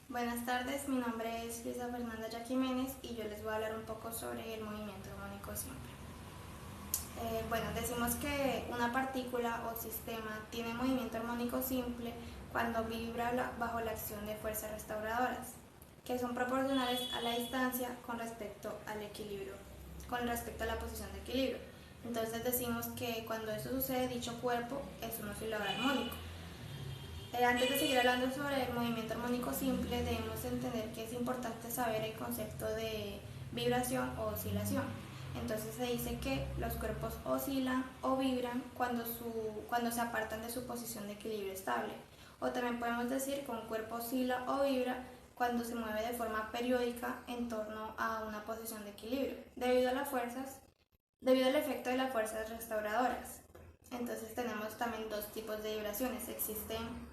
Buenas tardes, mi nombre es Luisa Fernanda Yaquiménez y yo les voy a hablar un poco sobre el movimiento armónico simple. Decimos que una partícula o sistema tiene movimiento armónico simple cuando vibra bajo la acción de fuerzas restauradoras, que son proporcionales a la distancia con respecto al equilibrio, con respecto a la posición de equilibrio. Entonces decimos que cuando eso sucede, dicho cuerpo es un oscilador armónico. Antes de seguir hablando sobre el movimiento armónico simple, debemos entender que es importante saber el concepto de vibración o oscilación. Entonces se dice que los cuerpos oscilan o vibran cuando se apartan de su posición de equilibrio estable. O también podemos decir que un cuerpo oscila o vibra cuando se mueve de forma periódica en torno a una posición de equilibrio, debido al efecto de las fuerzas restauradoras. Entonces tenemos también dos tipos de vibraciones. Existen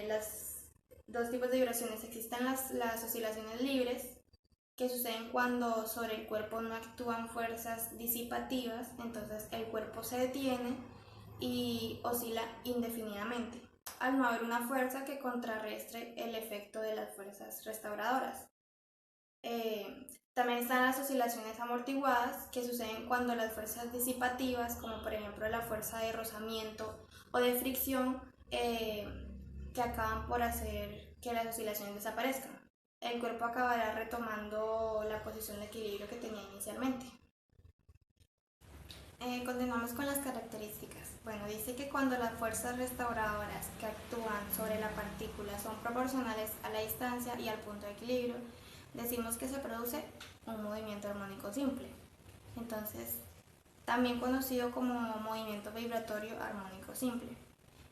las dos tipos de vibraciones. Existen las oscilaciones libres, que suceden cuando sobre el cuerpo no actúan fuerzas disipativas, entonces el cuerpo se detiene y oscila indefinidamente, al no haber una fuerza que contrarrestre el efecto de las fuerzas restauradoras. También están las oscilaciones amortiguadas, que suceden cuando las fuerzas disipativas, como por ejemplo la fuerza de rozamiento o de fricción, que acaban por hacer que las oscilaciones desaparezcan. El cuerpo acabará retomando la posición de equilibrio que tenía inicialmente. Continuamos con las características. Dice que cuando las fuerzas restauradoras que actúan sobre la partícula son proporcionales a la distancia y al punto de equilibrio, decimos que se produce un movimiento armónico simple. Entonces, también conocido como movimiento vibratorio armónico simple.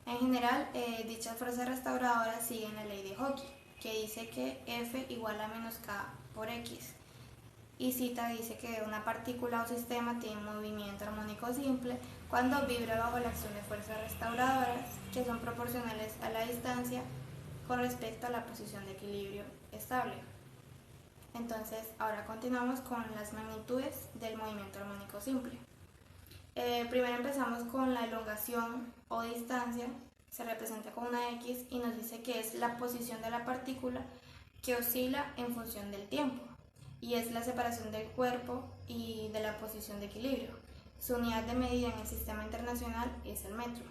En general, dichas fuerzas restauradoras siguen la ley de Hooke, que dice que F igual a menos K por X. Y cita dice que una partícula o sistema tiene un movimiento armónico simple cuando vibra bajo la acción de fuerzas restauradoras que son proporcionales a la distancia con respecto a la posición de equilibrio estable. Entonces, ahora continuamos con las magnitudes del movimiento armónico simple. Primero empezamos con la elongación o distancia, se representa con una X y nos dice que es la posición de la partícula que oscila en función del tiempo y es la separación del cuerpo y de la posición de equilibrio. Su unidad de medida en el sistema internacional es el metro,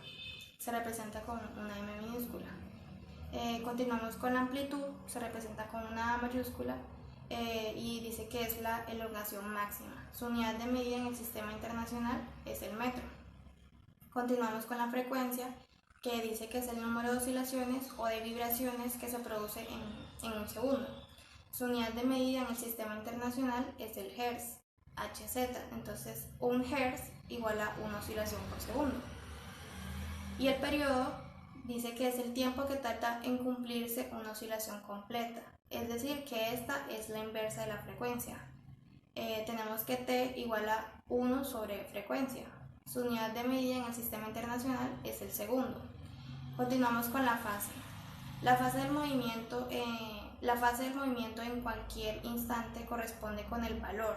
se representa con una M minúscula. Continuamos con la amplitud, se representa con una A mayúscula. Y dice que es la elongación máxima. Su unidad de medida en el sistema internacional es el metro. Continuamos con la frecuencia, que dice que es el número de oscilaciones o de vibraciones que se produce en un segundo. Su unidad de medida en el sistema internacional es el Hertz, Hz. Entonces, un Hertz igual a una oscilación por segundo. Y el periodo dice que es el tiempo que tarda en cumplirse una oscilación completa. Es decir, que esta es la inversa de la frecuencia. Tenemos que T igual a 1 sobre frecuencia. Su unidad de medida en el sistema internacional es el segundo. Continuamos con la fase. La fase del movimiento en cualquier instante corresponde con el valor.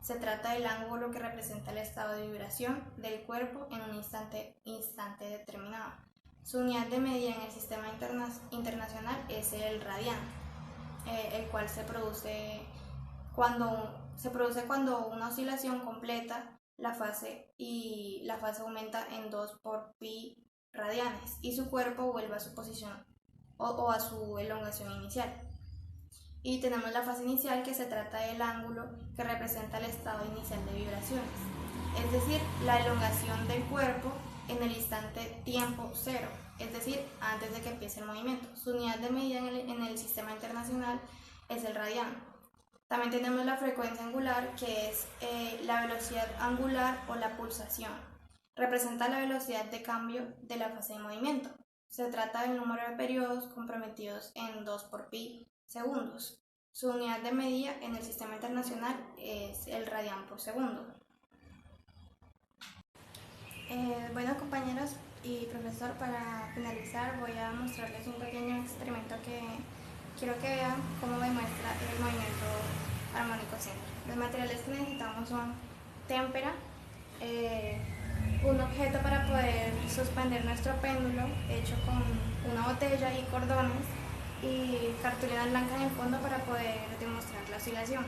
Se trata del ángulo que representa el estado de vibración del cuerpo en un instante determinado. Su unidad de medida en el sistema internacional es el radián, el cual se produce cuando una oscilación completa la fase aumenta en 2 por pi radianes y su cuerpo vuelve a su posición o a su elongación inicial. Y tenemos la fase inicial, que se trata del ángulo que representa el estado inicial de vibraciones, es decir, la elongación del cuerpo en el instante tiempo cero, es decir, antes de que empiece el movimiento. Su unidad de medida en el sistema internacional es el radián. También tenemos la frecuencia angular, que es la velocidad angular o la pulsación. Representa la velocidad de cambio de la fase de movimiento. Se trata del número de periodos comprometidos en 2 por pi segundos. Su unidad de medida en el sistema internacional es el radián por segundo. Compañeros y profesor, para finalizar voy a mostrarles un pequeño experimento que quiero que vean cómo demuestra el movimiento armónico simple. Los materiales que necesitamos son témpera, un objeto para poder suspender nuestro péndulo hecho con una botella y cordones, y cartulina blanca en el fondo para poder demostrar la oscilación.